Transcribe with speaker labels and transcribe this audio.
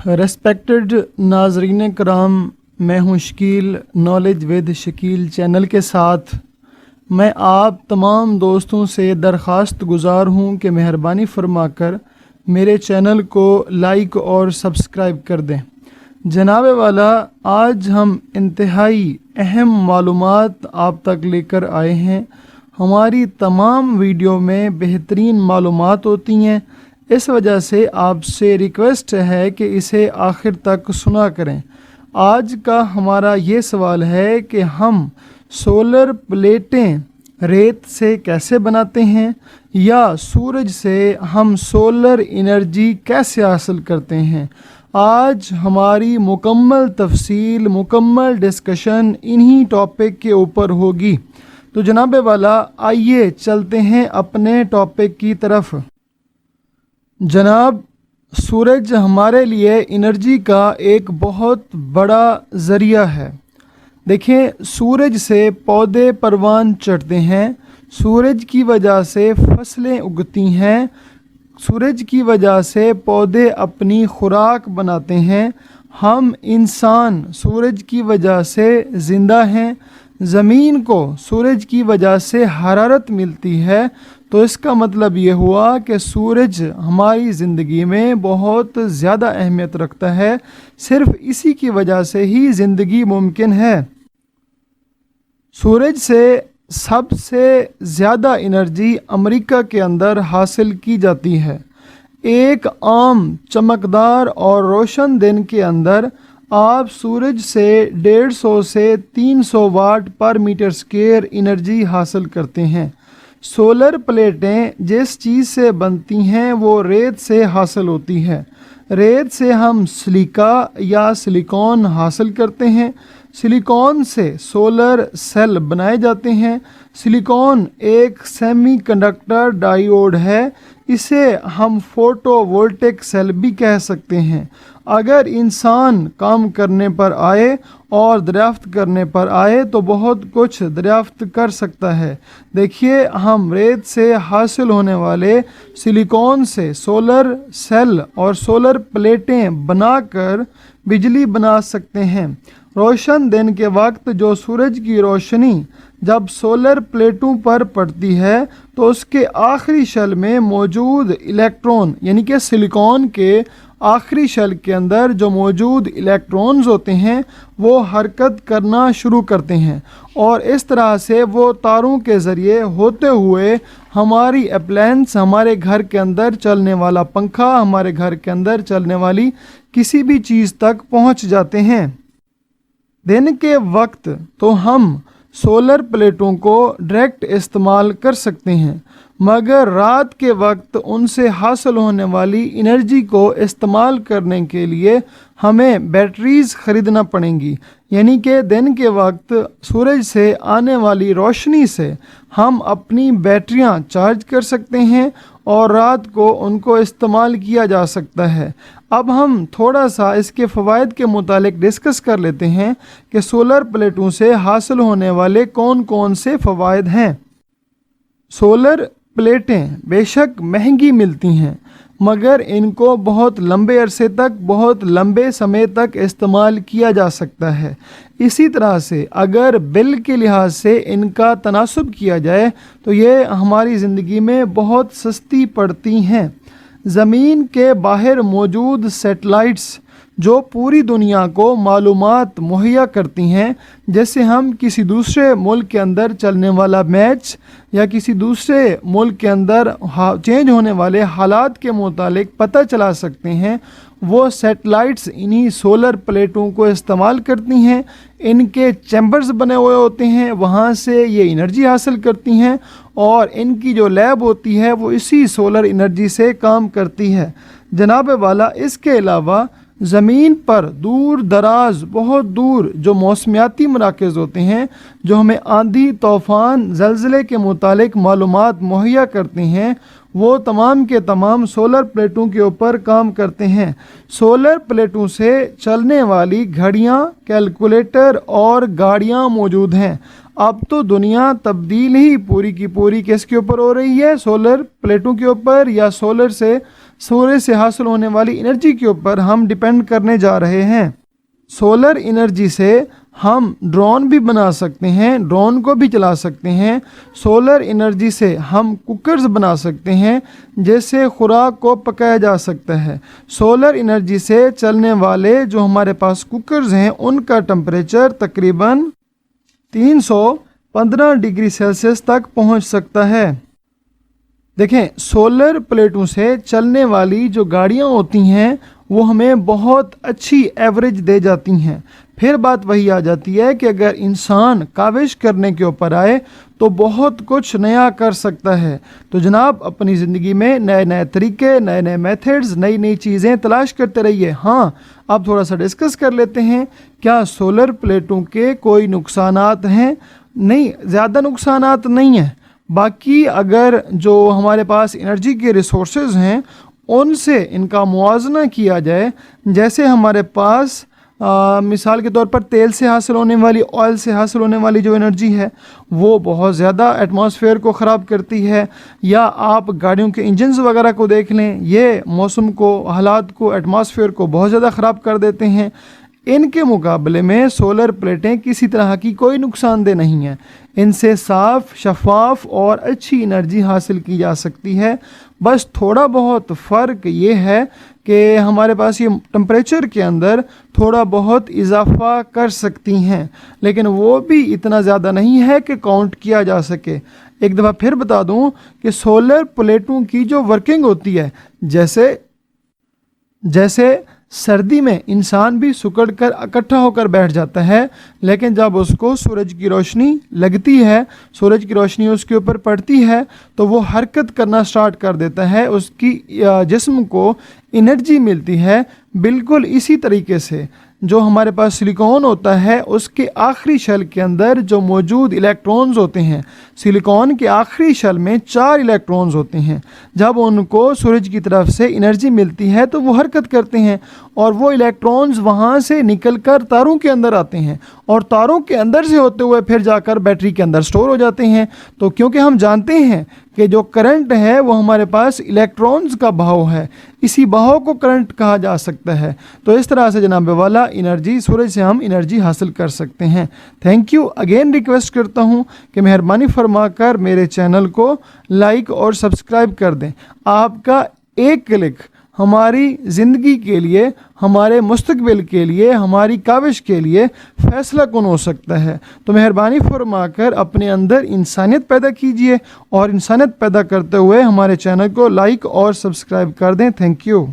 Speaker 1: Respected नाजरीन कराम, मैं हूं Shakeel knowledge with Shakeel channel के साथ। मैं आप तमाम दोस्तों से दरख्वास्त गुजार हूं कि मेहरबानी फरमाकर मेरे चैनल को लाइक और सब्सक्राइब कर दें। जनाब वाला, आज हम इंतहाई अहम मालूमात आप तक लेकर आए हैं। हमारी तमाम वीडियो में बेहतरीन मालूमात होती हैं, इस वजह से आपसे रिक्वेस्ट है कि इसे आखिर तक सुना करें। आज का हमारा ये सवाल है कि हम सोलर प्लेटें रेत से कैसे बनाते हैं या सूरज से हम सोलर एनर्जी कैसे हासिल करते हैं। आज हमारी मुकम्मल तफसील, मुकम्मल डिस्कशन इन्हीं टॉपिक के ऊपर होगी। तो जनाब वाला, आइए चलते हैं अपने टॉपिक की तरफ। जनाब, सूरज हमारे लिए एनर्जी का एक बहुत बड़ा ज़रिया है। देखें, सूरज से पौधे परवान चढ़ते हैं, सूरज की वजह से फसलें उगती हैं, सूरज की वजह से पौधे अपनी खुराक बनाते हैं। हम इंसान सूरज की वजह से ज़िंदा हैं। ज़मीन को सूरज की वजह से हरारत मिलती है। तो इसका मतलब ये हुआ कि सूरज हमारी ज़िंदगी में बहुत ज़्यादा अहमियत रखता है। सिर्फ इसी की वजह से ही ज़िंदगी मुमकिन है। सूरज से सबसे ज़्यादा एनर्जी अमेरिका के अंदर हासिल की जाती है। एक आम चमकदार और रोशन दिन के अंदर आप सूरज से 150 से 300 वाट पर मीटर स्क्वायर एनर्जी हासिल करते हैं। सोलर प्लेटें जिस चीज़ से बनती हैं वो रेत से हासिल होती है। रेत से हम सिलिका या सिलिकॉन हासिल करते हैं। सिलिकॉन से सोलर सेल बनाए जाते हैं। सिलिकॉन एक सेमीकंडक्टर डायोड है, इसे हम फोटोवोल्टिक सेल भी कह सकते हैं। अगर इंसान काम करने पर आए और दरियाफ्त करने पर आए तो बहुत कुछ दरियाफ्त कर सकता है। देखिए, हम रेत से हासिल होने वाले सिलिकॉन से सोलर सेल और सोलर प्लेटें बनाकर बिजली बना सकते हैं। रोशन दिन के वक्त जो सूरज की रोशनी जब सोलर प्लेटों पर पड़ती है तो उसके आखिरी शेल में मौजूद इलेक्ट्रॉन, यानी कि सिलिकॉन के आखिरी शेल के अंदर जो मौजूद इलेक्ट्रॉन्स होते हैं वो हरकत करना शुरू करते हैं और इस तरह से वो तारों के ज़रिए होते हुए हमारी अप्लायंस, हमारे घर के अंदर चलने वाला पंखा, हमारे घर के अंदर चलने वाली किसी भी चीज़ तक पहुंच जाते हैं। दिन के वक्त तो हम सोलर प्लेटों को डायरेक्ट इस्तेमाल कर सकते हैं, मगर रात के वक्त उनसे हासिल होने वाली एनर्जी को इस्तेमाल करने के लिए हमें बैटरीज ख़रीदना पड़ेंगी। यानी कि दिन के वक्त सूरज से आने वाली रोशनी से हम अपनी बैटरियां चार्ज कर सकते हैं और रात को उनको इस्तेमाल किया जा सकता है। अब हम थोड़ा सा इसके फ़वाइद के मुतालिक डिस्कस कर लेते हैं कि सोलर प्लेटों से हासिल होने वाले कौन कौन से फ़वाइद हैं। सोलर प्लेटें बेशक महंगी मिलती हैं, मगर इनको बहुत लंबे अरसे तक, बहुत लंबे समय तक इस्तेमाल किया जा सकता है। इसी तरह से अगर बिल के लिहाज से इनका तनासुब किया जाए तो ये हमारी ज़िंदगी में बहुत सस्ती पड़ती हैं। ज़मीन के बाहर मौजूद सैटेलाइट्स जो पूरी दुनिया को मालूमात मुहैया करती हैं, जैसे हम किसी दूसरे मुल्क के अंदर चलने वाला मैच या किसी दूसरे मुल्क के अंदर चेंज होने वाले हालात के मुतालिक पता चला सकते हैं, वो सैटेलाइट्स इन्हीं सोलर प्लेटों को इस्तेमाल करती हैं। इनके चैम्बर्स बने हुए होते हैं, वहाँ से ये एनर्जी हासिल करती हैं और इनकी जो लैब होती है वो इसी सोलर एनर्जी से काम करती है। जनाब वाला, इसके अलावा ज़मीन पर दूर दराज, बहुत दूर जो मौसमियाती मराकज़ होते हैं, जो हमें आंधी, तूफ़ान, ज़लज़ले के मुतालिक मालूमात मुहैया करते हैं, वो तमाम के तमाम सोलर प्लेटों के ऊपर काम करते हैं। सोलर प्लेटों से चलने वाली घड़ियाँ, कैलकुलेटर और गाड़ियाँ मौजूद हैं। अब तो दुनिया तब्दील ही पूरी की पूरी किसके ऊपर हो रही है? सोलर प्लेटों के ऊपर या सोलर से सूर्य से हासिल होने वाली एनर्जी के ऊपर हम डिपेंड करने जा रहे हैं। सोलर एनर्जी से हम ड्रोन भी बना सकते हैं, ड्रोन को भी चला सकते हैं। सोलर एनर्जी से हम कुकर्स बना सकते हैं जैसे खुराक को पकाया जा सकता है। सोलर एनर्जी से चलने वाले जो हमारे पास कुकर्स हैं उनका टेम्परेचर तकरीबन 315 डिग्री सेल्सियस तक पहुंच सकता है। देखें, सोलर प्लेटों से चलने वाली जो गाड़ियां होती हैं वो हमें बहुत अच्छी एवरेज दे जाती हैं। फिर बात वही आ जाती है कि अगर इंसान काविश करने के ऊपर आए तो बहुत कुछ नया कर सकता है। तो जनाब, अपनी ज़िंदगी में नए नए तरीके, नए नए मेथड्स, नई नई चीज़ें तलाश करते रहिए। हाँ, अब थोड़ा सा डिस्कस कर लेते हैं, क्या सोलर प्लेटों के कोई नुकसानात हैं? नहीं, ज़्यादा नुकसानात नहीं हैं। बाकी अगर जो हमारे पास एनर्जी के रिसोर्सेज हैं उनसे इनका मुआवजा किया जाए, जैसे हमारे पास मिसाल के तौर पर तेल से हासिल होने वाली, ऑयल से हासिल होने वाली जो एनर्जी है वो बहुत ज़्यादा एटमॉस्फेयर को ख़राब करती है, या आप गाड़ियों के इंजन्स वगैरह को देख लें, ये मौसम को, हालात को, एटमॉस्फेयर को बहुत ज़्यादा ख़राब कर देते हैं। इनके मुकाबले में सोलर प्लेटें किसी तरह की कोई नुकसानदेह नहीं है। इनसे साफ़, शफाफ और अच्छी एनर्जी हासिल की जा सकती है। बस थोड़ा बहुत फ़र्क ये है कि हमारे पास ये टेम्परेचर के अंदर थोड़ा बहुत इजाफ़ा कर सकती हैं, लेकिन वो भी इतना ज़्यादा नहीं है कि काउंट किया जा सके। एक दफ़ा फिर बता दूं कि सोलर प्लेटों की जो वर्किंग होती है, जैसे सर्दी में इंसान भी सिकुड़ कर इकट्ठा होकर बैठ जाता है, लेकिन जब उसको सूरज की रोशनी लगती है, सूरज की रोशनी उसके ऊपर पड़ती है तो वो हरकत करना स्टार्ट कर देता है, उसकी जिस्म को एनर्जी मिलती है। बिल्कुल इसी तरीके से जो हमारे पास सिलिकॉन होता है उसके आखिरी शेल के अंदर जो मौजूद इलेक्ट्रॉन्स होते हैं, सिलिकॉन के आखिरी शेल में 4 इलेक्ट्रॉन्स होते हैं। जब उनको सूरज की तरफ से एनर्जी मिलती है तो वो हरकत करते हैं और वो इलेक्ट्रॉन्स वहाँ से निकलकर तारों के अंदर आते हैं और तारों के अंदर से होते हुए फिर जाकर बैटरी के अंदर स्टोर हो जाते हैं। तो क्योंकि हम जानते हैं कि जो करंट है वो हमारे पास इलेक्ट्रॉन्स का बहाव है, इसी बहाव को करंट कहा जा सकता है। तो इस तरह से जनाब वाला एनर्जी, सूरज से हम एनर्जी हासिल कर सकते हैं। Thank you. अगेन रिक्वेस्ट करता हूँ कि मेहरबानी फरमाकर मेरे चैनल को लाइक और सब्सक्राइब कर दें। आपका एक क्लिक हमारी ज़िंदगी के लिए, हमारे मुस्तकबिल के लिए, हमारी काविश के लिए फ़ैसला कौन हो सकता है। तो मेहरबानी फरमाकर अपने अंदर इंसानियत पैदा कीजिए और इंसानियत पैदा करते हुए हमारे चैनल को लाइक और सब्सक्राइब कर दें। Thank you.